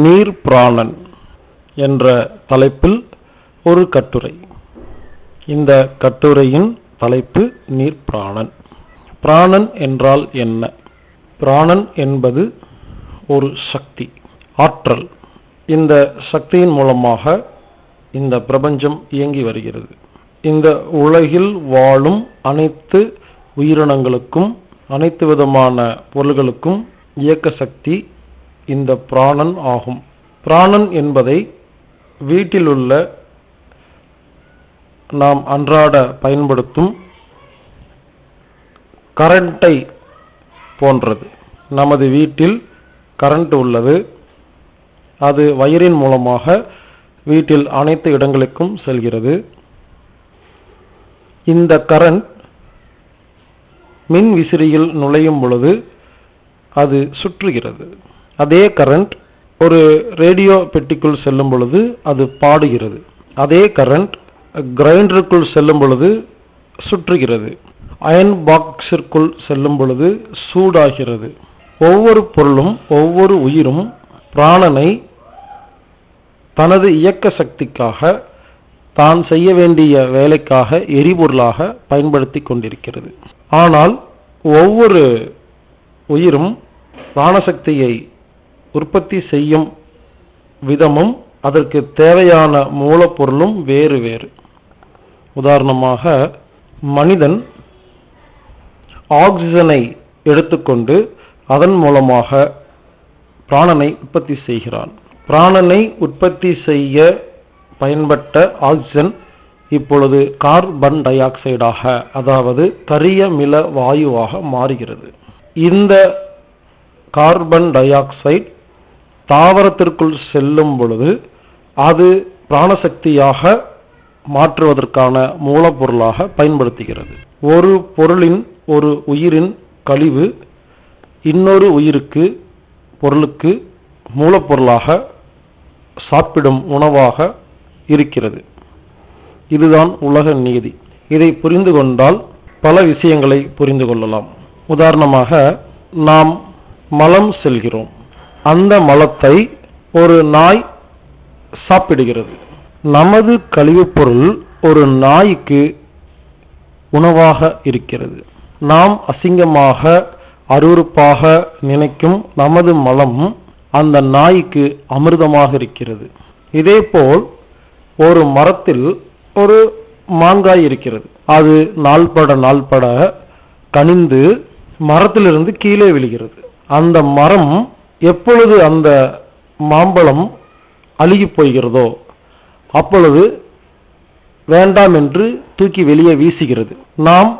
நீர் பிராணன் என்ற தலைப்பில் ஒரு கட்டுரை. இந்த கட்டுரையின் தலைப்பு நீர் பிராணன். பிராணன் என்றால் என்ன? பிராணன் என்பது ஒரு சக்தி, ஆற்றல். இந்த சக்தியின் மூலமாக இந்த பிரபஞ்சம் இயங்கி வருகிறது. இந்த உலகில் வாழும் அனைத்து உயிரினங்களுக்கும், அனைத்து விதமான பொருள்களுக்கும் இயக்க சக்தி இந்த பிராணன் ஆகும். பிராணன் என்பதை வீட்டில் உள்ள நாம் அன்றாட பயன்படுத்தும் கரண்டை போன்றது. நமது வீட்டில் கரண்ட் உள்ளது. அது வயரின் மூலமாக வீட்டில் அனைத்து இடங்களுக்கும் செல்கிறது. இந்த கரண்ட் மின் விசிறியில் நுழையும் பொழுது அது சுற்றுகிறது. அதே கரண்ட் ஒரு ரேடியோ பெட்டிக்குள் செல்லும் பொழுது அது பாடுகிறது. அதே கரண்ட் கிரைண்டருக்குள் செல்லும் பொழுது சுற்றுகிறது. அயன் பாக்ஸிற்குள் செல்லும் பொழுது சூடாகிறது. ஒவ்வொரு பொருளும், ஒவ்வொரு உயிரும் பிராணனை தனது இயக்க சக்திக்காக, தான் செய்ய வேண்டிய வேலைக்காக எரிபொருளாக பயன்படுத்தி கொண்டிருக்கிறது. ஆனால் ஒவ்வொரு உயிரும் பிராணசக்தியை உற்பத்தி செய்யும் விதமும், அதற்கு தேவையான மூலப்பொருளும் வேறு வேறு. உதாரணமாக, மனிதன் ஆக்சிஜனை எடுத்துக்கொண்டு அதன் மூலமாக பிராணனை உற்பத்தி செய்கிறான். பிராணனை உற்பத்தி செய்ய பயன்பட்ட ஆக்சிஜன் இப்பொழுது கார்பன் டை ஆக்சைடாக, அதாவது கரியமில வாயுவாக மாறுகிறது. இந்த கார்பன் டை ஆக்சைடு தாவரத்திற்குள் செல்லும் பொழுது அது பிராணசக்தியாக மாற்றுவதற்கான மூலப்பொருளாக பயன்படுத்துகிறது. ஒரு பொருளின், ஒரு உயிரின் கழிவு இன்னொரு உயிருக்கு, பொருளுக்கு மூலப்பொருளாக, சாப்பிடும் உணவாக இருக்கிறது. இதுதான் உலக நீதி. இதை புரிந்து கொண்டால் பல விஷயங்களை புரிந்து கொள்ளலாம். உதாரணமாக, நாம் மலம் செல்கிறோம். அந்த மலத்தை ஒரு நாய் சாப்பிடுகிறது. நமது கழிவுப் பொருள் ஒரு நாய்க்கு உணவாக இருக்கிறது. நாம் அசிங்கமாக, அருவருப்பாக நினைக்கும் நமது மலம் அந்த நாய்க்கு அமிர்தமாக இருக்கிறது. இதேபோல் ஒரு மரத்தில் ஒரு மாங்காய் இருக்கிறது. அது நாள்பட கனிந்து மரத்திலிருந்து கீழே விழுகிறது. அந்த மரம் எப்பொழுது அந்த மாம்பழம் அழுகி போகிறதோ அப்பொழுது வேண்டாம் என்று தூக்கி வெளியே வீசுகிறது. நாம்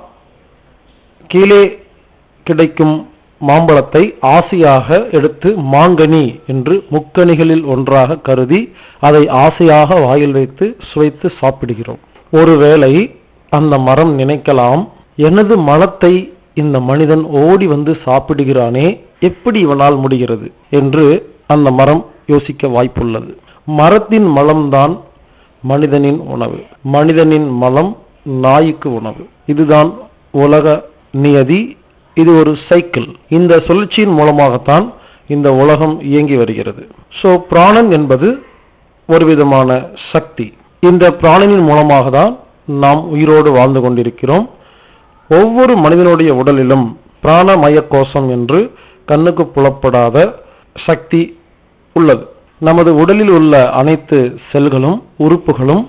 கீழே கிடைக்கும் மாம்பழத்தை ஆசையாக எடுத்து மாங்கனி என்று முக்கனிகளில் ஒன்றாக கருதி அதை ஆசையாக வாயில் வைத்து சுவைத்து சாப்பிடுகிறோம். ஒருவேளை அந்த மரம் நினைக்கலாம், எனது மலத்தை இந்த மனிதன் ஓடி வந்து சாப்பிடுகிறானே, எப்படி இவனால் முடிகிறது என்று அந்த மரம் யோசிக்க வாய்ப்புள்ளது. மரத்தின் மலம்தான் மனிதனின் உணவு, மனிதனின் மலம் நாய்க்கு உணவு. இதுதான் உலக நியதி. இது ஒரு சைக்கிள். இந்த சுழற்சியின் மூலமாகத்தான் இந்த உலகம் இயங்கி வருகிறது. பிராணன் என்பது ஒரு விதமான சக்தி. இந்த பிராணனின் மூலமாக தான் நாம் உயிரோடு வாழ்ந்து கொண்டிருக்கிறோம். ஒவ்வொரு மனிதனுடைய உடலிலும் பிராணமய கோஷம் என்று கண்ணுக்கு புலப்படாத சக்தி உள்ளது. நமது உடலில் உள்ள அனைத்து செல்களும், உறுப்புகளும்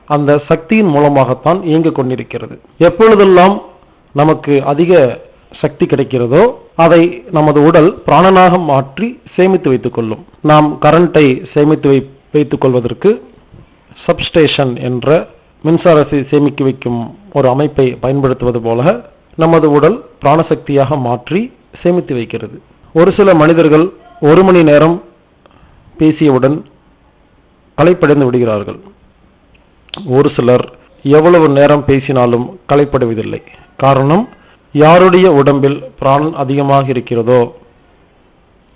அந்த சக்தியின் மூலமாகத்தான் இயங்கிக் கொண்டிருக்கிறது. எப்பொழுதெல்லாம் நமக்கு அதிக சக்தி கிடைக்கிறதோ அதை நமது உடல் பிராணனாக மாற்றி சேமித்து வைத்துக் கொள்ளும். நாம் கரண்டை சேமித்து வைத்துக் கொள்வதற்கு சப்ஸ்டேஷன் என்ற மின்சாரத்தை சேமிக்க வைக்கும் ஒரு அமைப்பை பயன்படுத்துவது போல நமது உடல் பிராணசக்தியாக மாற்றி சேமித்து வைக்கிறது. ஒரு சில மனிதர்கள் 1 மணி நேரம் பேசியவுடன் களைப்படைந்து விடுகிறார்கள். ஒரு சிலர் எவ்வளவு நேரம் பேசினாலும் களைப்படுவதில்லை. காரணம், யாருடைய உடம்பில் பிராணன் அதிகமாக இருக்கிறதோ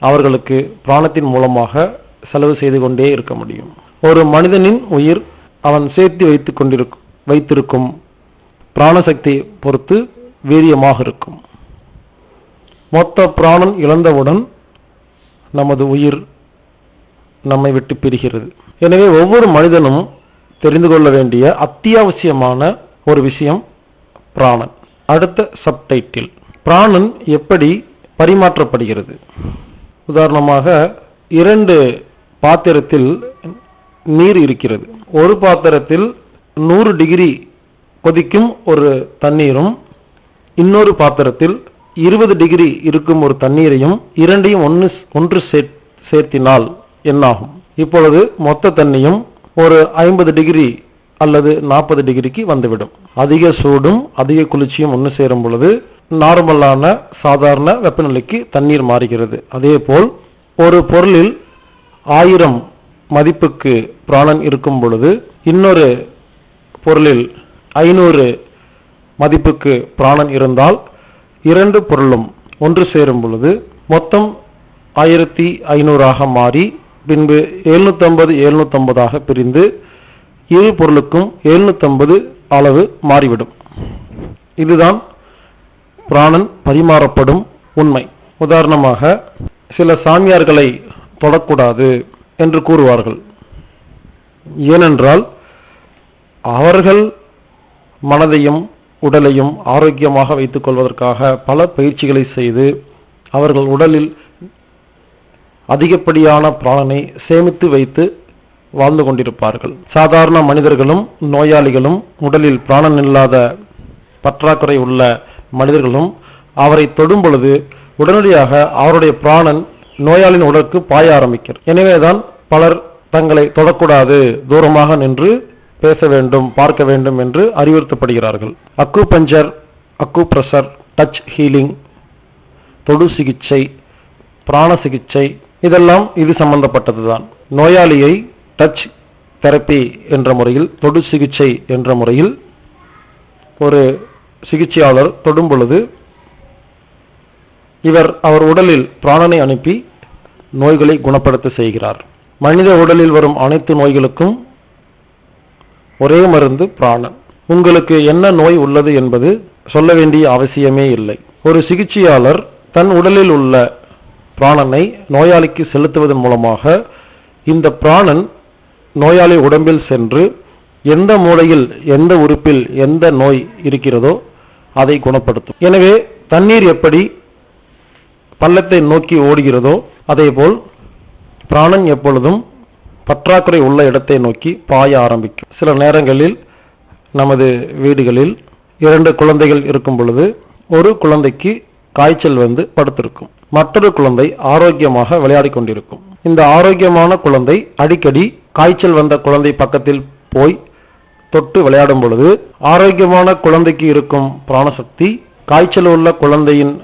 அவர்களுக்கு பிராணத்தின் மூலமாக செலவு செய்து கொண்டே இருக்க முடியும். ஒரு மனிதனின் உயிர் அவன் சேர்த்து வைத்திருக்கும் பிராணசக்தி பொறுத்து வீரியமாக இருக்கும். மொத்த பிராணன் இழந்தவுடன் நமது உயிர் நம்மை விட்டு பிரிகிறது. எனவே ஒவ்வொரு மனிதனும் தெரிந்து கொள்ள வேண்டிய அத்தியாவசியமான ஒரு விஷயம் பிராணன். அடுத்த சப்டைட்டில், பிராணன் எப்படி பரிமாற்றப்படுகிறது. உதாரணமாக 2 பாத்திரத்தில் நீர் இருக்கிறது. ஒரு பாத்திரத்தில் 100 டிகிரி கொதிக்கும் ஒரு தண்ணீரும், இன்னொரு பாத்திரத்தில் 20 டிகிரி இருக்கும் ஒரு தண்ணீரையும் இரண்டையும் ஒன்று சேர்த்தினால் என்னாகும்? இப்பொழுது மொத்த தண்ணியும் ஒரு 50 டிகிரி அல்லது 40 டிகிரிக்கு வந்துவிடும். அதிக சூடும் அதிக குளிர்ச்சியும் ஒன்று சேரும் பொழுது நார்மலான சாதாரண வெப்பநிலைக்கு தண்ணீர் மாறுகிறது. அதேபோல் ஒரு பொருளில் 1000 மதிப்புக்கு பிராணன் இருக்கும் பொழுது இன்னொரு பொருளில் 500 மதிப்புக்கு பிராணன் இருந்தால் 2 பொருளும் ஒன்று சேரும் பொழுது மொத்தம் 1500 மாறி பின்பு 750 பிரிந்து இரு பொருளுக்கும் 750 அளவு மாறிவிடும். இதுதான் பிராணன் பரிமாறப்படும் உண்மை. உதாரணமாக சில சாமியார்களை தொடக்கூடாது என்று கூறுவார்கள். ஏனென்றால் அவர்கள் மனதையும் உடலையும் ஆரோக்கியமாக வைத்துக் கொள்வதற்காக பல பயிற்சிகளை செய்து அவர்கள் உடலில் அதிகப்படியான பிராணனை சேமித்து வைத்து வாழ்ந்து கொண்டிருப்பார்கள். சாதாரண மனிதர்களும் நோயாளிகளும் உடலில் பிராணன் இல்லாத பற்றாக்குறை உள்ள மனிதர்களும் அவரை தொடும் பொழுது உடனடியாக அவருடைய பிராணன் நோயாளியின் உடலுக்கு பாய ஆரம்பிக்கிறது. எனவேதான் பலர் தங்களை தொடக்கூடாது, தூரமாக நின்று பேச வேண்டும், பார்க்க வேண்டும் என்று அறிவுறுத்தப்படுகிறார்கள். அக்குபஞ்சர், அக்குப்ரெஷர், டச் ஹீலிங், தொடு சிகிச்சை, பிராண சிகிச்சை இதெல்லாம் இது சம்பந்தப்பட்டதுதான். நோயாளியை டச் தெரப்பி என்ற முறையில், தொடு சிகிச்சை என்ற முறையில் ஒரு சிகிச்சையாளர் தொடும் பொழுது அவர் உடலில் பிராணனை அனுப்பி நோய்களை குணப்படுத்த செய்கிறார். மனித உடலில் வரும் அனைத்து நோய்களுக்கும் ஒரே மருந்து பிராணன். உங்களுக்கு என்ன நோய் உள்ளது என்பது சொல்ல வேண்டிய அவசியமே இல்லை. ஒரு சிகிச்சையாளர் தன் உடலில் உள்ள பிராணனை நோயாளிக்கு செலுத்துவதன் மூலமாக இந்த பிராணன் நோயாளி உடம்பில் சென்று எந்த மூலையில் எந்த உறுப்பில் எந்த நோய் இருக்கிறதோ அதை குணப்படுத்தும். எனவே தண்ணீர் எப்படி பள்ளத்தை நோக்கி ஓடுகிறதோ அதேபோல் பிராணன் எப்பொழுதும் பற்றாக்குறை உள்ள இடத்தை நோக்கி பாய ஆரம்பிக்கும். சில நேரங்களில் நமது வீடுகளில் 2 குழந்தைகள் இருக்கும் பொழுது ஒரு குழந்தைக்கு காய்ச்சல் வந்து படுத்திருக்கும், மற்றொரு குழந்தை ஆரோக்கியமாக விளையாடி கொண்டிருக்கும். இந்த ஆரோக்கியமான குழந்தை அடிக்கடி காய்ச்சல் வந்த குழந்தை பக்கத்தில் போய் தொட்டு விளையாடும் பொழுது ஆரோக்கியமான குழந்தைக்கு இருக்கும் பிராணசக்தி காய்ச்சல் உள்ள குழந்தையின்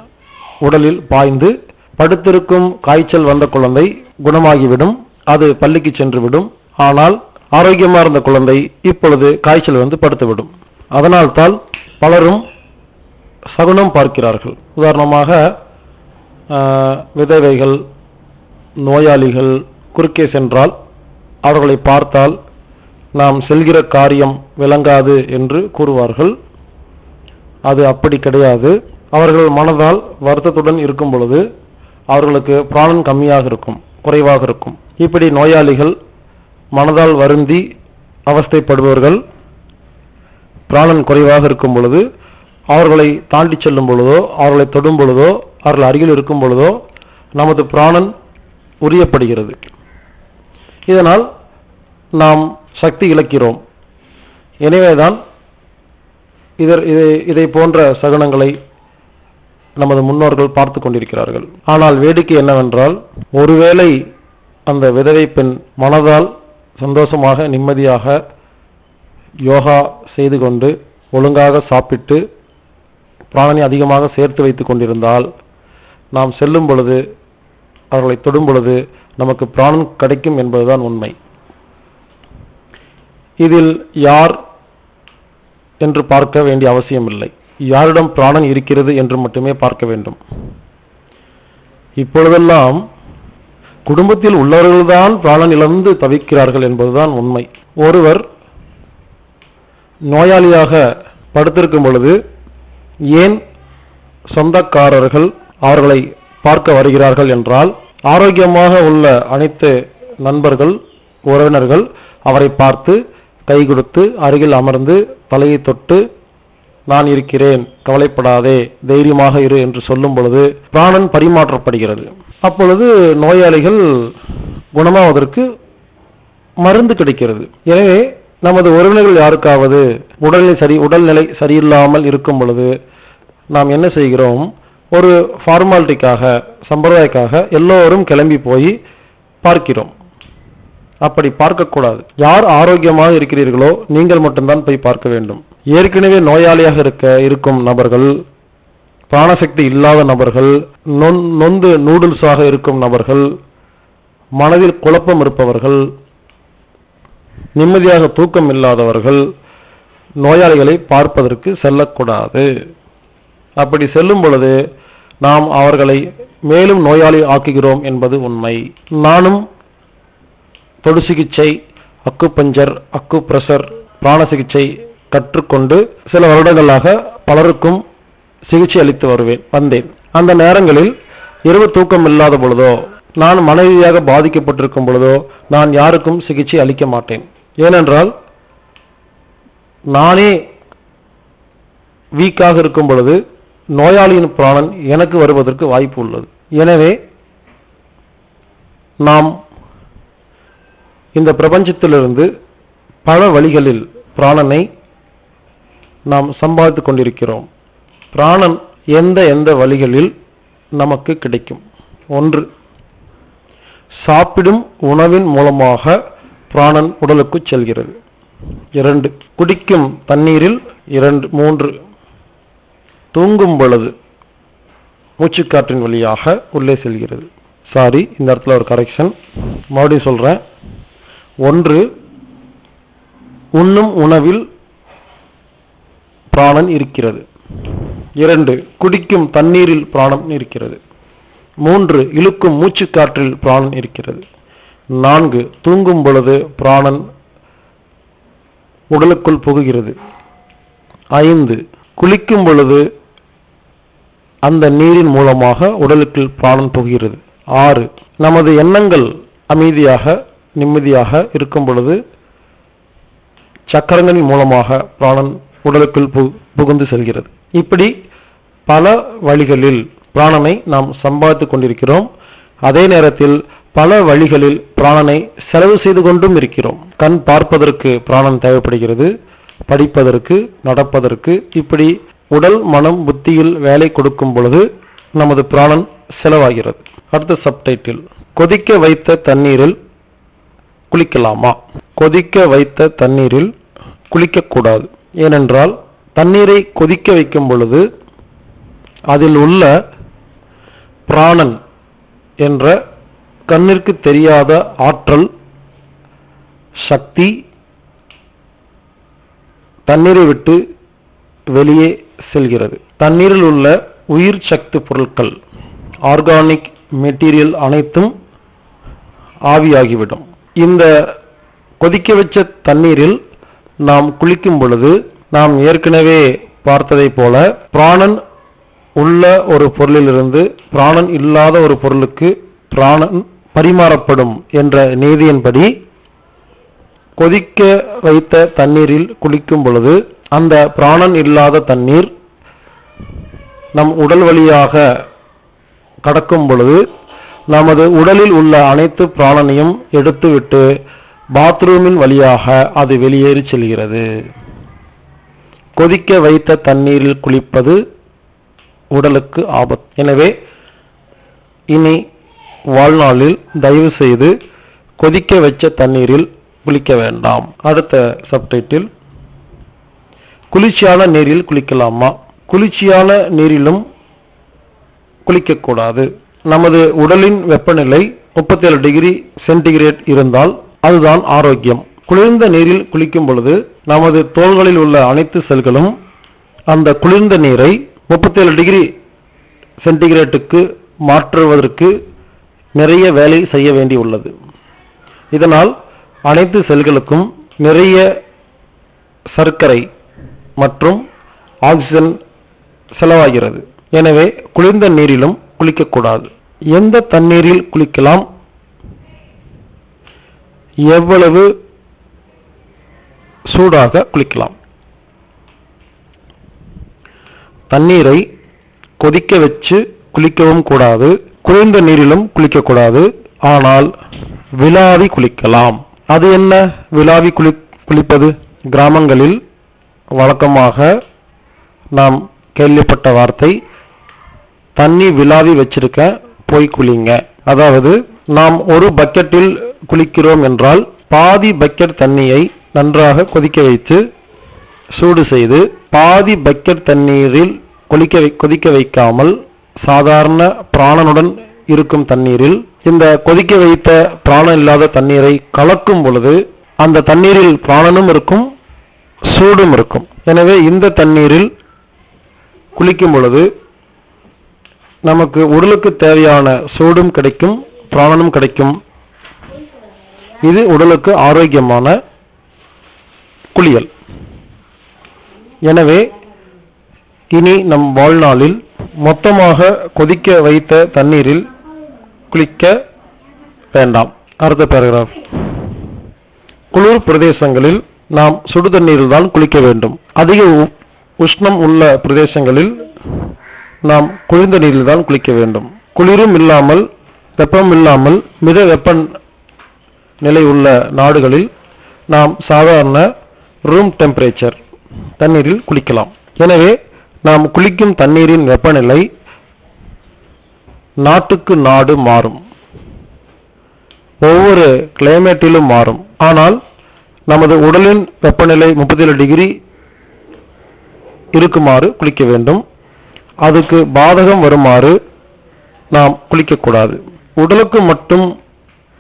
உடலில் பாய்ந்து படுத்திருக்கும் காய்ச்சல் வந்த குழந்தை குணமாகிவிடும், அது பள்ளிக்கு சென்றுவிடும். ஆனால் ஆரோக்கியமாக இருந்த குழந்தை இப்பொழுது காய்ச்சல் வந்து படுத்துவிடும். அதனால்தான் பலரும் சகுனம் பார்க்கிறார்கள். உதாரணமாக விதவைகள், நோயாளிகள் குறுக்கே சென்றால் அவர்களை பார்த்தால் நாம் செல்கிற காரியம் விளங்காது என்று கூறுவார்கள். அது அப்படி கிடையாது. அவர்கள் மனதால் வருத்தத்துடன் இருக்கும் பொழுது அவர்களுக்கு பிராணன் கம்மியாக இருக்கும், குறைவாக இருக்கும். இப்படி நோயாளிகள் மனதால் வருந்தி அவஸ்தைப்படுபவர்கள் பிராணன் குறைவாக இருக்கும் பொழுது அவர்களை தாண்டி செல்லும் பொழுதோ அவர்களை தொடும் பொழுதோ அவர்கள் அருகில் இருக்கும் பொழுதோ நமது பிராணன் உரியப்படுகிறது. இதனால் நாம் சக்தி இழக்கிறோம். எனவேதான் இதை போன்ற சகுனங்களை நமது முன்னோர்கள் பார்த்து கொண்டிருக்கிறார்கள். ஆனால் வேடிக்கை என்னவென்றால், ஒருவேளை அந்த விதவை பெண் மனதால் சந்தோஷமாக நிம்மதியாக யோகா செய்து கொண்டு ஒழுங்காக சாப்பிட்டு பிராணனை அதிகமாக சேர்த்து வைத்துக் கொண்டிருந்தால் நாம் செல்லும் பொழுது அவர்களை தொடும் பொழுது நமக்கு பிராணன் கிடைக்கும் என்பதுதான் உண்மை. இதில் யார் என்று பார்க்க வேண்டிய அவசியம் இல்லை, யாரிடம் பிராணன் இருக்கிறது என்று மட்டுமே பார்க்க வேண்டும். இப்பொழுதெல்லாம் குடும்பத்தில் உள்ளவர்கள்தான் பிராணன் இழந்து தவிக்கிறார்கள் என்பதுதான் உண்மை. ஒருவர் நோயாளியாக படுத்திருக்கும் பொழுது ஏன் சொந்தக்காரர்கள் அவர்களை பார்க்க வருகிறார்கள் என்றால், ஆரோக்கியமாக உள்ள அனைத்து நண்பர்கள், உறவினர்கள் அவரை பார்த்து கை கொடுத்து அருகில் அமர்ந்து தலையை தொட்டு நான் இருக்கிறேன், கவலைப்படாதே, தைரியமாக இரு என்று சொல்லும் பொழுது பிராணன் பரிமாற்றப்படுகிறது. அப்பொழுது நோயாளிகள் குணமாவதற்கு மருந்து கிடைக்கிறது. எனவே நமது உறவினர்கள் யாருக்காவது உடல்நிலை சரியில்லாமல் இருக்கும் பொழுது நாம் என்ன செய்கிறோம்? ஒரு ஃபார்மாலிட்டிக்காக, சம்பிரதாயக்காக எல்லோரும் கிளம்பி போய் பார்க்கிறோம். அப்படி பார்க்கக்கூடாது. யார் ஆரோக்கியமாக இருக்கிறீர்களோ நீங்கள் மட்டும்தான் போய் பார்க்க வேண்டும். ஏற்கனவே நோயாளியாக இருக்கும் நபர்கள், பிராணசக்தி இல்லாத நபர்கள், நொந்து நூடுல்ஸாக இருக்கும் நபர்கள், மனதில் குழப்பம் இருப்பவர்கள், நிம்மதியாக தூக்கம் இல்லாதவர்கள் நோயாளிகளை பார்ப்பதற்கு செல்லக்கூடாது. அப்படி செல்லும் பொழுது நாம் அவர்களை மேலும் நோயாளி ஆக்குகிறோம் என்பது உண்மை. நானும் தொடு சிகிச்சை, அக்குபஞ்சர், அக்குப்ரெஷர், பிராண சிகிச்சை கற்றுக்கொண்டு சில வருடங்களாக பலருக்கும் சிகிச்சை அளித்து வந்தேன். அந்த நேரங்களில் இரவு தூக்கம் இல்லாத பொழுதோ, நான் மனரீதியாக பாதிக்கப்பட்டிருக்கும் பொழுதோ நான் யாருக்கும் சிகிச்சை அளிக்க மாட்டேன். ஏனென்றால் நானே வீக்காக இருக்கும் பொழுது நோயாளியின் பிராணன் எனக்கு வருவதற்கு வாய்ப்பு உள்ளது. எனவே நாம் இந்த பிரபஞ்சத்திலிருந்து பல வழிகளில் பிராணனை நாம் சம்பாதித்துக் கொண்டிருக்கிறோம். பிராணன் எந்த வழிகளில் நமக்கு கிடைக்கும்? 1. சாப்பிடும் உணவின் மூலமாக பிராணன் உடலுக்கு செல்கிறது. 2. குடிக்கும் தண்ணீரில். 3. தூங்கும் பொழுது மூச்சுக்காற்றின் வழியாக உள்ளே செல்கிறது. சாரி, இந்த இடத்துல ஒரு கரெக்ஷன், மறுபடியும் சொல்றேன். 1. உண்ணும் உணவில் பிராணன் இருக்கிறது. 2. குடிக்கும் தண்ணீரில் பிராணன் இருக்கிறது. 3. இழுக்கும் மூச்சுக்காற்றில் பிராணன் இருக்கிறது. 4. தூங்கும் பொழுது பிராணன் உடலுக்குள் புகுகிறது. 5. குளிக்கும் பொழுது அந்த நீரின் மூலமாக உடலுக்குள் பிராணன் புகுகிறது. 6. நமது எண்ணங்கள் அமைதியாக நிம்மதியாக இருக்கும் பொழுது சக்கரங்களின் மூலமாக பிராணன் உடலுக்குள் புகுந்து செல்கிறது. இப்படி பல வழிகளில் பிராணனை நாம் சம்பாதித்துக் கொண்டிருக்கிறோம். அதே நேரத்தில் பல வழிகளில் பிராணனை செலவு செய்து கொண்டும் இருக்கிறோம். கண் பார்ப்பதற்கு பிராணன் தேவைப்படுகிறது, படிப்பதற்கு, நடப்பதற்கு. இப்படி உடல், மனம், புத்தியில் வேலை கொடுக்கும் பொழுது நமது பிராணன் செலவாகிறது. அடுத்த சப்டைட்டில், கொதிக்க வைத்த தண்ணீரில் குளிக்கலாமா? கொதிக்க வைத்த தண்ணீரில் குளிக்கக்கூடாது. ஏனென்றால் தண்ணீரை கொதிக்க வைக்கும் பொழுது அதில் உள்ள பிராணன் என்ற கண்ணிற்கு தெரியாத ஆற்றல் சக்தி தண்ணீரை விட்டு வெளியே செல்கிறது. தண்ணீரில் உள்ள உயிர் சக்தி பொருட்கள், ஆர்கானிக் மெட்டீரியல் அனைத்தும் ஆவியாகிவிடும். இந்த கொதிக்க வச்ச தண்ணீரில் நாம் குளிக்கும் பொழுது நாம் ஏற்கனவே பார்த்ததை போல பிராணன் உள்ள ஒரு பொருளிலிருந்து பிராணன் இல்லாத ஒரு பொருளுக்கு பிராணன் பரிமாறப்படும் என்ற நீதியின்படி கொதிக்க வைத்த தண்ணீரில் குளிக்கும் பொழுது அந்த பிராணன் இல்லாத தண்ணீர் நம் உடல் வழியாக கடக்கும் பொழுது நமது உடலில் உள்ள அனைத்து பிராணனையும் எடுத்துவிட்டு பாத்ரூமின் வழியாக அது வெளியேறி செல்கிறது. கொதிக்க வைத்த தண்ணீரில் குளிப்பது உடலுக்கு ஆபத்து. எனவே இனி வாழ்நாளில் தயவு செய்து கொதிக்க வச்ச தண்ணீரில் குளிக்க வேண்டாம். அடுத்த சப்டைட்டில், குளிர்ச்சியான நீரில் குளிக்கலாமா? குளிர்ச்சியான நீரிலும் குளிக்கக்கூடாது. நமது உடலின் வெப்பநிலை 37 டிகிரி சென்டிகிரேட் இருந்தால் அதுதான் ஆரோக்கியம். குளிர்ந்த நீரில் குளிக்கும் பொழுது நமது தோள்களில் உள்ள அனைத்து செல்களும் அந்த குளிர்ந்த நீரை 37 டிகிரி சென்டிகிரேட்டுக்கு மாற்றுவதற்கு நிறைய வேலை செய்ய வேண்டி உள்ளது. இதனால் அனைத்து செல்களுக்கும் நிறைய சர்க்கரை மற்றும் ஆக்சிஜன் செலவாகிறது. எனவே குளிர்ந்த நீரிலும் குளிக்கக்கூடாது. எந்த தண்ணீரில் குளிக்கலாம்? எவ்வளவு சூடாக குளிக்கலாம். தண்ணீரை கொதிக்க வச்சு குளிக்கவும் கூடாது, குளிர்ந்த நீரிலும் குளிக்கக்கூடாது. ஆனால் விலாவி குளிக்கலாம். அது என்ன விலாவி குளிப்பது? கிராமங்களில் வழக்கமாக நாம் கேள்விப்பட்ட வார்த்தை, தண்ணி விலாவி வச்சிருக்க போய் குளிங்க. அதாவது நாம் ஒரு பக்கெட்டில் குளிக்கிறோம் என்றால் பாதி பக்கெட் தண்ணியை நன்றாக கொதிக்க வைத்து சூடு செய்து, பாதி பக்கெட் தண்ணீரில் கொதிக்க வைக்காமல் சாதாரண பிராணனுடன் இருக்கும் தண்ணீரில் இந்த கொதிக்க வைத்த பிராணம் இல்லாத தண்ணீரை கலக்கும் பொழுது அந்த தண்ணீரில் பிராணனும் இருக்கும், சூடும் இருக்கும். எனவே இந்த தண்ணீரில் குளிக்கும் பொழுது நமக்கு உடலுக்கு தேவையான சூடும் கிடைக்கும், பிராணனும் கிடைக்கும். இது உடலுக்கு ஆரோக்கியமான குளியல். எனவே இனி நம் வாழ்நாளில் மொத்தமாக கொதிக்க வைத்த தண்ணீரில் குளிக்க வேண்டாம். அடுத்த பேராகிராஃப். குளிர் பிரதேசங்களில் நாம் சுடு தண்ணீரில் தான் குளிக்க வேண்டும். அதிக உஷ்ணம் உள்ள பிரதேசங்களில் நாம் குளிர்ந்த நீரில் தான் குளிக்க வேண்டும். குளிரும் இல்லாமல் வெப்பம் இல்லாமல் மித வெப்ப நிலை உள்ள நாடுகளில் நாம் சாதாரண ரூம் டெம்பரேச்சர் தண்ணீரில் குளிக்கலாம். எனவே நாம் குளிக்கும் தண்ணீரின் வெப்பநிலை நாட்டுக்கு நாடு மாறும், ஒவ்வொரு கிளைமேட்டிலும் மாறும். ஆனால் நமது உடலின் வெப்பநிலை 37 டிகிரி இருக்குமாறு குளிக்க வேண்டும். அதுக்கு பாதகம் வருமாறு நாம் குளிக்கக்கூடாது. உடலுக்கு மட்டும்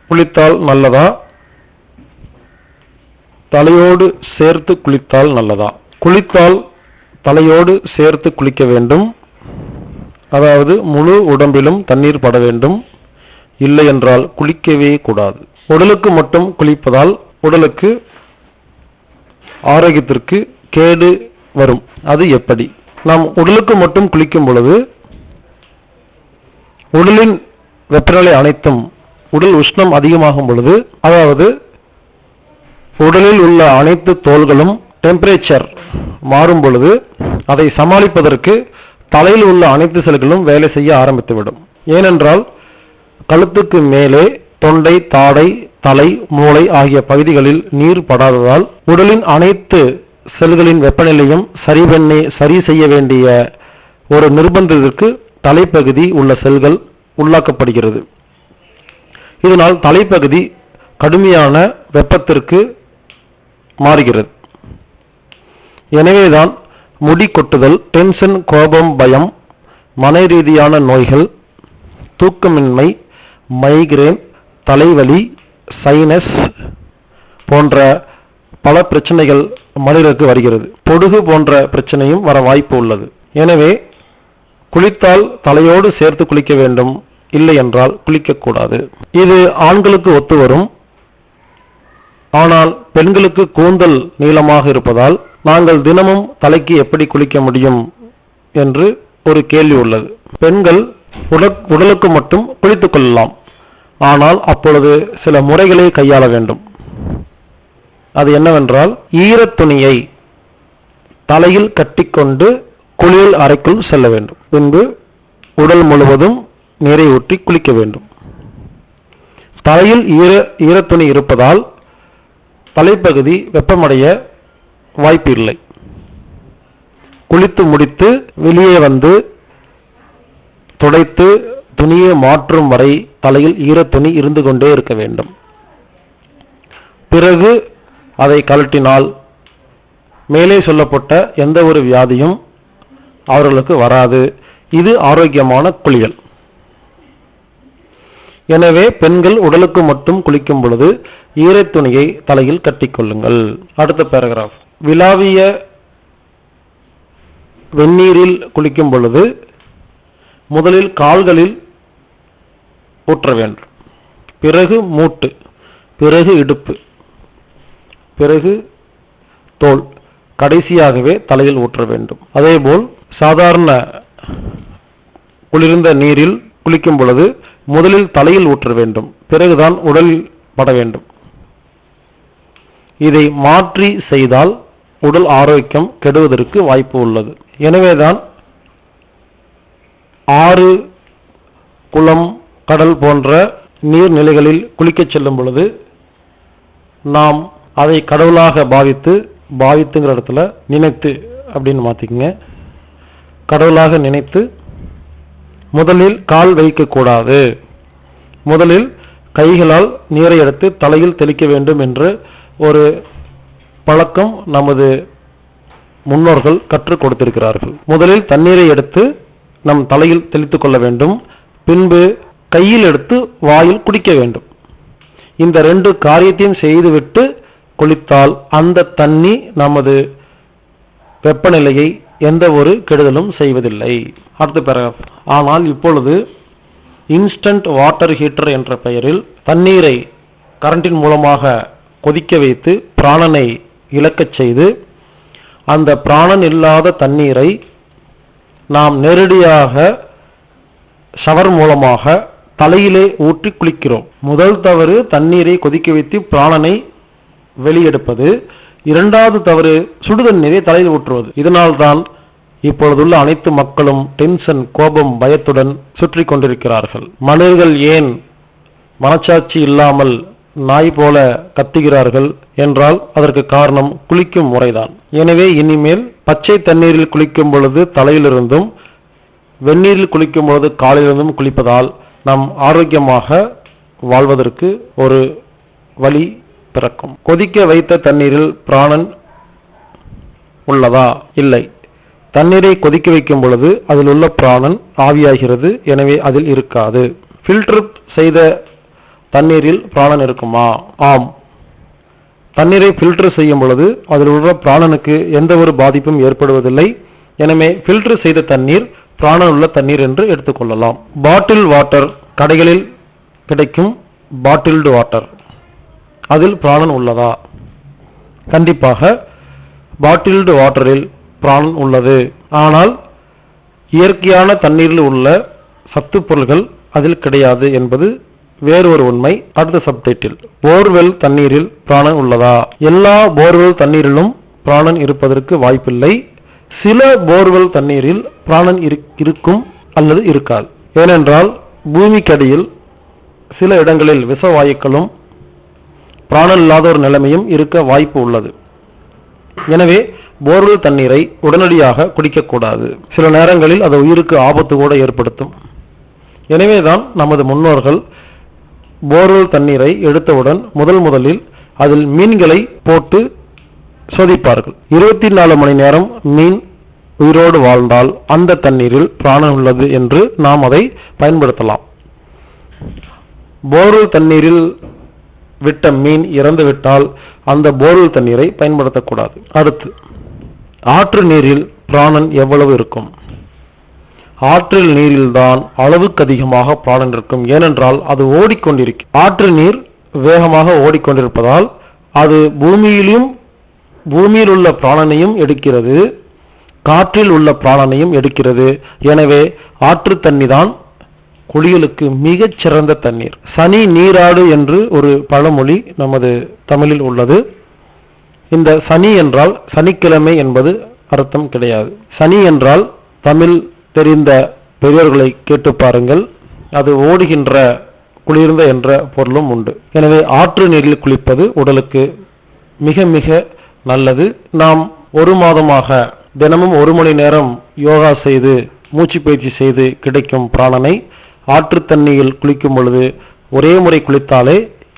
குளித்தால் நல்லதா, தலையோடு சேர்த்து குளித்தால் நல்லதா? குளித்தால் தலையோடு சேர்த்து குளிக்க வேண்டும். அதாவது முழு உடம்பிலும் தண்ணீர் பட வேண்டும். இல்லை என்றால் குளிக்கவே கூடாது. உடலுக்கு மட்டும் குளிப்பதால் உடலுக்கு ஆரோக்கியத்திற்கு கேடு வரும். அது எப்படி? நாம் உடலுக்கு மட்டும் குளிக்கும் பொழுது உடலின் வெப்பநிலை அனைத்தும், உடல் உஷ்ணம் அதிகமாகும் பொழுது, அதாவது உடலில் உள்ள அனைத்து தோள்களும் டெம்பரேச்சர் மாறும் பொழுது அதை சமாளிப்பதற்கு தலையில் உள்ள அனைத்து செல்களும் வேலை செய்ய ஆரம்பித்துவிடும். ஏனென்றால் கழுத்துக்கு மேலே தொண்டை, தாடை, தலை, மூளை ஆகிய பகுதிகளில் நீர் படாததால் உடலின் அனைத்து செல்களின் வெப்பநிலையும் சரி செய்ய வேண்டிய ஒரு நிர்பந்தத்திற்கு தலைப்பகுதி உள்ள செல்கள் உள்ளாக்கப்படுகிறது. இதனால் தலைப்பகுதி கடுமையான வெப்பத்திற்கு மாறுகிறது. எனவேதான் முடி கொட்டுதல், டென்ஷன், கோபம், பயம், மன ரீதியான நோய்கள், தூக்கமின்மை, மைக்ரேன், தலைவலி, சைனஸ் போன்ற பல பிரச்சனைகள் மனிதருக்கு வருகிறது. பொடுகு போன்ற பிரச்சனையும் வர வாய்ப்பு உள்ளது. எனவே குளித்தால் தலையோடு சேர்த்து குளிக்க வேண்டும், இல்லை என்றால் குளிக்கக்கூடாது. இது ஆண்களுக்கு ஒத்து வரும். ஆனால் பெண்களுக்கு கூந்தல் நீளமாக இருப்பதால் நாங்கள் தினமும் தலைக்கு எப்படி குளிக்க முடியும் என்று ஒரு கேள்வி உள்ளது. பெண்கள் உடலுக்கு மட்டும் குளித்துக் கொள்ளலாம். ஆனால் அப்பொழுது சில முறைகளை கையாள வேண்டும். அது என்னவென்றால், ஈரத் துணியை தலையில் கட்டிக்கொண்டு குளியல் அறைக்குள் செல்ல வேண்டும். பின்பு உடல் முழுவதும் நீரை ஊற்றி குளிக்க வேண்டும். தலையில் ஈரத்துணி இருப்பதால் தலைப்பகுதி வெப்பமடைய வாய்ப்பு இல்லை. குளித்து முடித்து வெளியே வந்து துடைத்து துணியை மாற்றும் வரை தலையில் ஈரத்துணி இருந்து கொண்டே இருக்க வேண்டும். பிறகு அதை கழட்டினால் மேலே சொல்லப்பட்ட எந்த ஒரு வியாதியும் அவர்களுக்கு வராது. இது ஆரோக்கியமான குளியல். எனவே பெண்கள் உடலுக்கு மட்டும் குளிக்கும் பொழுது ஈரத்துணியை தலையில் கட்டிக்கொள்ளுங்கள். அடுத்த பேராகிராஃப். விலாவிய வெந்நீரில் குளிக்கும் பொழுது முதலில் கால்களில் ஊற்ற வேண்டும், பிறகு மூட்டு, பிறகு இடுப்பு, பிறகு தோள், கடைசியாகவே தலையில் ஊற்ற வேண்டும். அதேபோல் சாதாரண குளிர்ந்த நீரில் குளிக்கும் பொழுது முதலில் தலையில் ஊற்ற வேண்டும், பிறகுதான் உடலில் பட வேண்டும். இதை மாற்றி செய்தால் உடல் ஆரோக்கியம் கெடுவதற்கு வாய்ப்பு உள்ளது. எனவேதான் ஆறு, குளம், கடல் போன்ற நீர்நிலைகளில் குளிக்கச் செல்லும் பொழுது நாம் அதை கடவுளாக பாவித்துங்கிற இடத்துல நினைத்து அப்படின்னு மாத்திக்கங்க, கடவுளாக நினைத்து முதலில் கால் வைக்கக்கூடாது, முதலில் கைகளால் நீரை எடுத்து தலையில் தெளிக்க வேண்டும் என்று ஒரு பழக்கம் நமது முன்னோர்கள் கற்றுக் கொடுத்திருக்கிறார்கள். முதலில் தண்ணீரை எடுத்து நம் தலையில் தெளித்துக் கொள்ள வேண்டும், பின்பு கையில் எடுத்து வாயில் குடிக்க வேண்டும். இந்த 2 காரியத்தையும் செய்துவிட்டு குளித்தால் அந்த தண்ணி நமது வெப்பநிலையை எந்த ஒரு கெடுதலும் செய்வதில்லை. அடுத்த பேராகிராஃப். ஆனால் இப்பொழுது இன்ஸ்டன்ட் வாட்டர் ஹீட்டர் என்ற பெயரில் தண்ணீரை கரண்டின் மூலமாக கொதிக்க வைத்து பிராணனை இழக்கச் செய்து அந்த பிராணன் இல்லாத தண்ணீரை நாம் நேரடியாக ஷவர் மூலமாக தலையிலே ஊற்றி குளிக்கிறோம். முதல் தவறு தண்ணீரை கொதிக்க வைத்து பிராணனை வெளியெடுப்பது. இரண்டாவது தவறு சுடுதண்ணீரை தலையில் ஊற்றுவது. இதனால்தான் இப்பொழுதுள்ள அனைத்து மக்களும் டென்ஷன், கோபம், பயத்துடன் சுற்றி கொண்டிருக்கிறார்கள். மனிதர்கள் ஏன் மனச்சாட்சி இல்லாமல் நாய் போல கத்துகிறார்கள் என்றால் அதற்கு காரணம் குளிக்கும் முறைதான். எனவே இனிமேல் பச்சை தண்ணீரில் குளிக்கும் பொழுது தலையிலிருந்தும் வெந்நீரில் குளிக்கும் பொழுது காலிலிருந்தும் குளிப்பதால் நாம் ஆரோக்கியமாக வாழ்வதற்கு ஒரு வழி பிறக்கும். கொதிக்க வைத்த தண்ணீரில் பிராணன் உள்ளதா? இல்லை. தண்ணீரை கொதிக்க வைக்கும் பொழுது அதில் உள்ள பிராணன் ஆவியாகிறது, எனவே அதில் இருக்காது. ஃபில்டர் செய்த தண்ணீரில் பிராணன் இருக்குமா? ஆம். தண்ணீரை ஃபில்டர் செய்யும் பொழுது அதில் உள்ள பிராணனுக்கு எந்த ஒரு பாதிப்பும் ஏற்படுவதில்லை. எனவே ஃபில்டர் செய்த தண்ணீர் பிராணன் உள்ள தண்ணீர் என்று எடுத்துக்கொள்ளலாம். பாட்டில் வாட்டர், கடைகளில் கிடைக்கும் பாட்டில்டு வாட்டர், அதில் பிராணன் உள்ளதா? கண்டிப்பாக பாட்டில்டு வாட்டரில் பிராணன் உள்ளது. ஆனால் இயற்கையான தண்ணீரில் உள்ள சத்து பொருள்கள் அதில் கிடையாது என்பது வேறொரு உண்மை. அடுத்த சப்டைட்டில். போர்வெல் தண்ணீரில் பிராணன் உள்ளதா? எல்லா போர்வெல் தண்ணீரிலும் பிராணன் இருப்பதற்கு வாய்ப்பில்லை. சில போர்வெல் தண்ணீரில் பிராணன் இருக்கும் அல்லது இருக்காது. ஏனென்றால் பூமிக்கடியில் சில இடங்களில் விஷவாயுக்களும் பிராணன் இல்லாத ஒரு நிலைமையும் இருக்க வாய்ப்பு உள்ளது. எனவே போர்வெல் தண்ணீரை உடனடியாக குடிக்கக்கூடாது. சில நேரங்களில் அது உயிருக்கு ஆபத்து கூட ஏற்படுத்தும். எனவேதான் நமது முன்னோர்கள் போர்வெல் தண்ணீரை எடுத்தவுடன் முதலில் அதில் மீன்களை போட்டு சோதிப்பார்கள். 24 மணி நேரம் மீன் உயிரோடு வாழ்ந்தால் அந்த தண்ணீரில் பிராணன் உள்ளது என்று நாம் அதை பயன்படுத்தலாம். போர்வெல் தண்ணீரில் விட்ட மீன் இறந்துவிட்டால் அந்த போர்வெல் தண்ணீரை பயன்படுத்தக்கூடாது. அடுத்து, ஆற்று நீரில் பிராணன் எவ்வளவு இருக்கும்? ஆற்றில் நீரில்தான் அளவுக்கு அதிகமாக பிராணன் இருக்கும். ஏனென்றால் அது ஓடிக்கொண்டிருக்கும். ஆற்று நீர் வேகமாக ஓடிக்கொண்டிருப்பதால் அது பூமியில் உள்ள பிராணனையும் எடுக்கிறது, காற்றில் உள்ள பிராணனையும் எடுக்கிறது. எனவே ஆற்று தண்ணி தான் குளியலுக்கு மிகச் சிறந்த தண்ணீர். சனி நீராடு என்று ஒரு பழமொழி நமது தமிழில் உள்ளது. இந்த சனி என்றால் சனிக்கிழமை என்பது அர்த்தம் கிடையாது. சனி என்றால் தமிழ் தெரிந்த பெரியோர்களை கேட்டு பாருங்கள், அது ஓடுகின்ற குளிர்ந்த என்ற பொருளும் உண்டு. எனவே ஆற்று நீரில் குளிப்பது உடலுக்கு மிக மிக நல்லது. நாம் 1 மாதமாக தினமும் 1 மணி நேரம் யோகா செய்து மூச்சு பயிற்சி செய்து கிடைக்கும் பிராணனை ஆற்று தண்ணீரில் குளிக்கும் பொழுது ஒரே முறை குளித்தாலே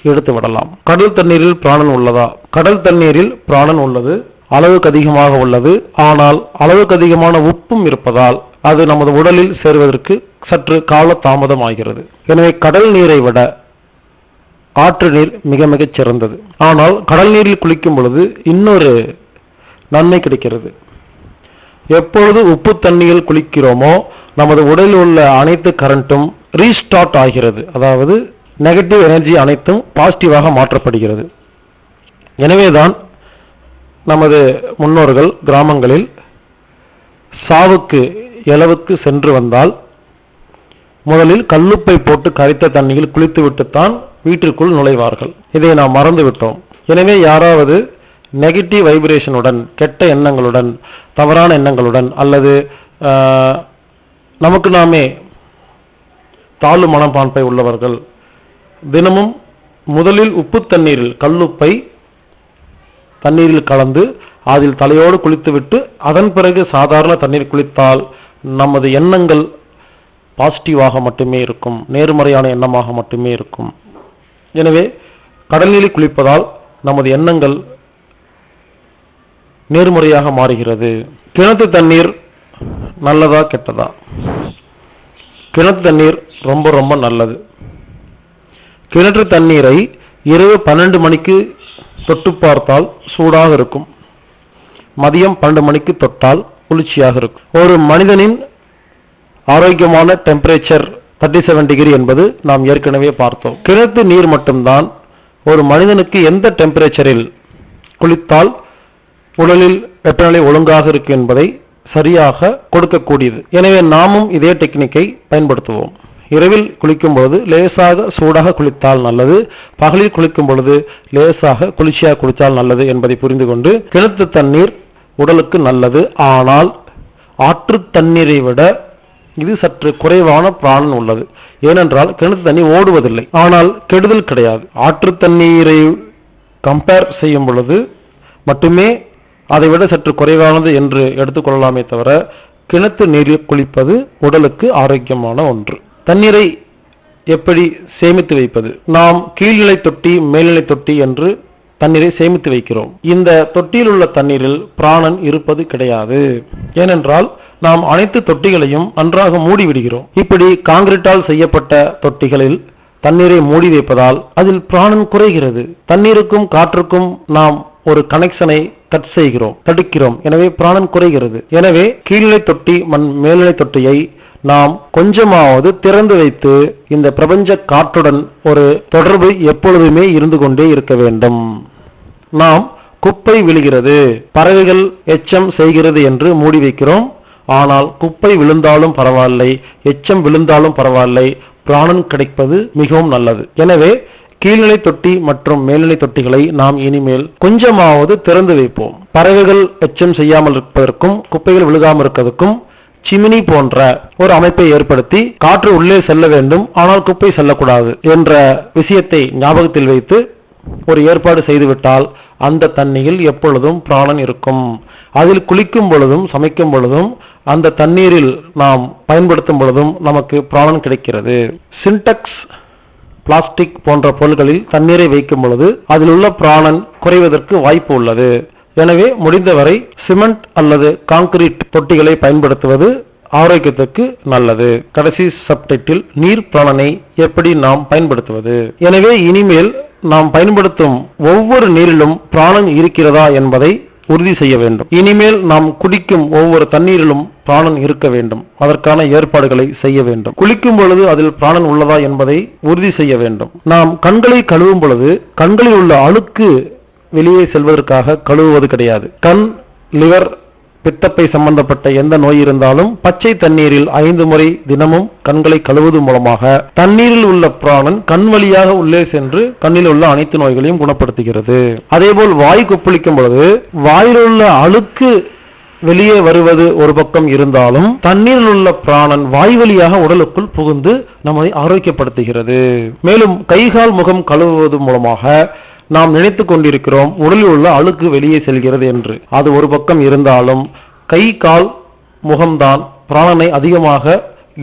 எடுத்து விடலாம். கடல் தண்ணீரில் பிராணன் உள்ளதா? கடல் தண்ணீரில் பிராணன் உள்ளது, அளவுக்கு அதிகமாக உள்ளது. ஆனால் அளவுக்கு அதிகமான உப்பும் இருப்பதால் அது நமது உடலில் சேர்வதற்கு சற்று கால தாமதம் ஆகிறது. எனவே கடல் நீரை விட ஆற்று நீர் மிக மிகச் சிறந்தது. ஆனால் கடல் நீரில் குளிக்கும் பொழுது இன்னொரு நன்மை கிடைக்கிறது. எப்பொழுது உப்பு தண்ணீரில் குளிக்கிறோமோ நமது உடலில் உள்ள அனைத்து கரண்ட்டும் ரீஸ்டார்ட் ஆகிறது. அதாவது நெகட்டிவ் எனர்ஜி அனைத்தும் பாசிட்டிவாக மாற்றப்படுகிறது. எனவேதான் நமது முன்னோர்கள் கிராமங்களில் சாவுக்கு எலவுக்கு சென்று வந்தால் முதலில் கல்லுப்பை போட்டு கரைத்த தண்ணீரில் குளித்துவிட்டுத்தான் வீட்டிற்குள் நுழைவார்கள். இதை நாம் மறந்துவிட்டோம். எனவே யாராவது நெகட்டிவ் வைப்ரேஷனுடன், கெட்ட எண்ணங்களுடன், தவறான எண்ணங்களுடன் அல்லது நமக்கு நாமே தாழ்வு மனப்பான்மை உள்ளவர்கள் தினமும் முதலில் உப்பு தண்ணீரில், கல்லுப்பை தண்ணீரில் கலந்து அதில் தலையோடு குளித்துவிட்டு அதன் பிறகு சாதாரண தண்ணீர் குளித்தால் நமது எண்ணங்கள் பாசிட்டிவாக மட்டுமே இருக்கும், நேர்மறையான எண்ணமாக மட்டுமே இருக்கும். எனவே கடல் நீரில் குளிப்பதால் நமது எண்ணங்கள் நேர்மறையாக மாறுகிறது. கிணத்து தண்ணீர் நல்லதா கெட்டதா? கிணத்து தண்ணீர் ரொம்ப ரொம்ப நல்லது. கிணற்று தண்ணீரை இரவு 12 மணிக்கு தொட்டு பார்த்தால் சூடாக இருக்கும், மதியம் 12 மணிக்கு தொட்டால் குளிர்ச்சியாக இருக்கும். ஒரு மனிதனின் ஆரோக்கியமான டெம்பரேச்சர் 37 டிகிரி என்பது நாம் ஏற்கனவே பார்த்தோம். கிணத்து நீர் மட்டும்தான் ஒரு மனிதனுக்கு எந்த டெம்பரேச்சரில் குளித்தால் உடலில் வெப்பநிலை ஒழுங்காக இருக்கு என்பதை சரியாக கொடுக்கக்கூடியது. எனவே நாமும் இதே டெக்னிக்கை பயன்படுத்துவோம். இரவில் குளிக்கும் பொழுது லேசாக சூடாக குளித்தால் நல்லது, பகலில் குளிக்கும் பொழுது லேசாக குளிர்ச்சியாக குளித்தால் நல்லது என்பதை புரிந்து கொண்டு கிணத்து தண்ணீர் உடலுக்கு நல்லது. ஆனால் ஆற்று தண்ணீரை விட இது சற்று குறைவான பிராணன் உள்ளது. ஏனென்றால் கிணத்து தண்ணீர் ஓடுவதில்லை, ஆனால் கெடுதல் கிடையாது. ஆற்று தண்ணீரை கம்பேர் செய்யும் பொழுது மட்டுமே அதை விட சற்று குறைவானது என்று எடுத்துக்கொள்ளலாமே தவிர கிணத்து நீரில் குளிப்பது உடலுக்கு ஆரோக்கியமான ஒன்று. தண்ணீரை எப்படி சேமித்து வைப்பது? நாம் கீழ்நிலை தொட்டி, மேல்நிலை தொட்டி என்று தண்ணீரை சேமித்து வைக்கிறோம். இந்த தொட்டியில் உள்ள தண்ணீரில் பிராணன் இருப்பது கிடையாது. ஏனென்றால் நாம் அனைத்து தொட்டிகளையும் நன்றாக மூடி விடுகிறோம். இப்படி காங்கிரீட்டால் செய்யப்பட்ட தொட்டிகளில் தண்ணீரை மூடி வைப்பதால் அதில் பிராணன் குறைகிறது. தண்ணீருக்கும் காற்றுக்கும் நாம் ஒரு கனெக்ஷனை கட் செய்கிறோம், தடுக்கிறோம். எனவே பிராணன் குறைகிறது. எனவே கீழ்நிலை தொட்டி, மேல்நிலை தொட்டியை நாம் கொஞ்சமாவது திறந்து வைத்து இந்த பிரபஞ்ச காற்றுடன் ஒரு தொடர்பு எப்பொழுதுமே இருந்து கொண்டே இருக்க வேண்டும். நாம் குப்பை விழுகிறது, பறவைகள் எச்சம் செய்கிறது என்று மூடி வைக்கிறோம். ஆனால் குப்பை விழுந்தாலும் பரவாயில்லை, எச்சம் விழுந்தாலும் பரவாயில்லை, பிராணன் கிடைப்பது மிகவும் நல்லது. எனவே கீழ்நிலை தொட்டி மற்றும் மேல்நிலை தொட்டிகளை நாம் இனிமேல் கொஞ்சமாவது திறந்து வைப்போம். பறவைகள் எச்சம் செய்யாமல் இருப்பதற்கும் குப்பைகள் விழுகாமல் இருப்பதற்கும் சிமினி போன்ற ஒரு அமைப்பை ஏற்படுத்தி காற்று உள்ளே செல்ல வேண்டும், ஆனால் குப்பை செல்லக்கூடாது என்ற விஷயத்தை ஞாபகத்தில் வைத்து ஒரு ஏற்பாடு செய்துவிட்டால் அந்த தண்ணீரில் எப்பொழுதும் பிராணன் இருக்கும். அதில் குளிக்கும் பொழுதும் சமைக்கும் பொழுதும் அந்த தண்ணீரில் நாம் பயன்படுத்தும் பொழுதும் நமக்கு பிராணன் கிடைக்கிறது. சின்டெக்ஸ், பிளாஸ்டிக் போன்ற பொருட்களில் தண்ணீரை வைக்கும் பொழுது அதில் உள்ள பிராணன் குறைவதற்கு வாய்ப்பு உள்ளது. எனவே முடிந்தவரை சிமெண்ட் அல்லது கான்கிரீட் தொட்டிகளை பயன்படுத்துவது ஆரோக்கியத்துக்கு நல்லது. கடைசி சப்டைட்டில் நீர் பிராணனை எப்படி நாம் பயன்படுத்துவது. எனவே இனிமேல் நாம் பயன்படுத்தும் ஒவ்வொரு நீரிலும் பிராணன் இருக்கிறதா என்பதை உறுதி செய்ய வேண்டும். இனிமேல் நாம் குடிக்கும் ஒவ்வொரு தண்ணீரிலும் பிராணன் இருக்க வேண்டும். அதற்கான ஏற்பாடுகளை செய்ய வேண்டும். குளிக்கும் பொழுது அதில் பிராணன் உள்ளதா என்பதை உறுதி செய்ய வேண்டும். நாம் கண்களை கழுவும் பொழுது கண்களில் உள்ள அழுக்கு வெளியே செல்வதற்காக கழுவுவது கிடையாது. கண், லிவர், பித்தப்பை சம்பந்தப்பட்ட எந்த நோய் இருந்தாலும் பச்சை தண்ணீரில் 5 முறை தினமும் கண்களை கழுவுவது மூலமாக தண்ணீரில் உள்ள பிராணன் கண் வழியாக உள்ளே சென்று கண்ணில் உள்ள அனைத்து நோய்களையும் குணப்படுத்துகிறது. அதேபோல் வாய் கொப்பளிக்கும் பொழுது வாயில் உள்ள அழுக்கு வெளியே வருவது ஒரு பக்கம் இருந்தாலும் தண்ணீரில் உள்ள பிராணன் வாய் வழியாக உடலுக்குள் புகுந்து நம்மை ஆரோக்கியப்படுத்துகிறது. மேலும் கைகால் முகம் கழுவுவது மூலமாக நாம் நினைத்துக் கொண்டிருக்கிறோம் உடலில் உள்ள அழுக்கு வெளியே செல்கிறது என்று. அது ஒரு பக்கம் இருந்தாலும் கை, கால், முகம்தான் பிராணனை அதிகமாக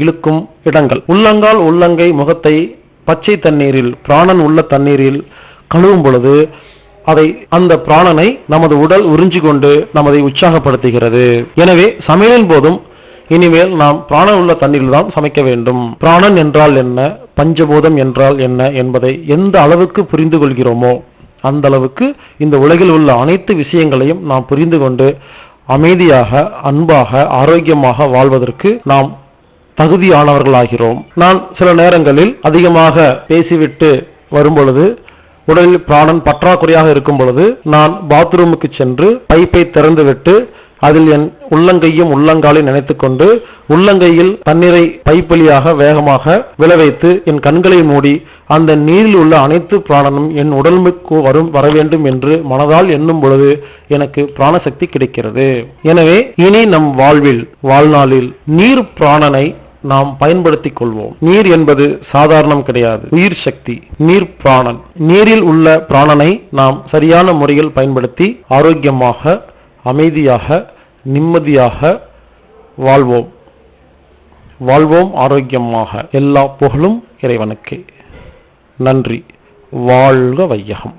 இழுக்கும் இடங்கள். உள்ளங்கால், உள்ளங்கை, முகத்தை பச்சை தண்ணீரில், பிராணன் உள்ள தண்ணீரில் கழுவும் பொழுது அந்த பிராணனை நமது உடல் உறிஞ்சி கொண்டு நமதை உற்சாகப்படுத்துகிறது. எனவே சமையலின் போதும் இனிமேல் நாம் பிராணன் உள்ள தண்ணீரில் தான் சமைக்க வேண்டும். பிராணன் என்றால் என்ன, பஞ்சபூதம் என்றால் என்ன என்பதை எந்த அளவுக்கு புரிந்து கொள்கிறோமோ அந்த அளவுக்கு இந்த உலகில் உள்ள அனைத்து விஷயங்களையும் நாம் புரிந்து கொண்டு அமைதியாக, அன்பாக, ஆரோக்கியமாக வாழ்வதற்கு நாம் தகுதியானவர்களாகிறோம். நான் சில நேரங்களில் அதிகமாக பேசிவிட்டு வரும்பொழுது உடலில் பிராணன் பற்றாக்குறையாக இருக்கும் பொழுது நான் பாத்ரூமுக்கு சென்று பைப்பை திறந்துவிட்டு அதில் என் உள்ளங்கையும் உள்ளங்காலை நினைத்துக்கொண்டு உள்ளங்கையில் தண்ணீரை பைப்பலியாக வேகமாக விளைவைத்து என் கண்களை மூடி அந்த நீரில் உள்ள அனைத்து பிராணனும் என் உடலுக்கு வர வேண்டும் என்று மனதால் எண்ணும் பொழுது எனக்கு பிராணசக்தி கிடைக்கிறது. எனவே இனி நம் வாழ்நாளில் நீர் பிராணனை நாம் பயன்படுத்திக் கொள்வோம். நீர் என்பது சாதாரணம் கிடையாது, உயிர் சக்தி, நீர் பிராணன். நீரில் உள்ள பிராணனை நாம் சரியான முறையில் பயன்படுத்தி ஆரோக்கியமாக, அமைதியாக, நிம்மதியாக வாழ்வோம் ஆரோக்கியமாக. எல்லா புகழும் இறைவனுக்கே. நன்றி. வாழ்க வையகம்.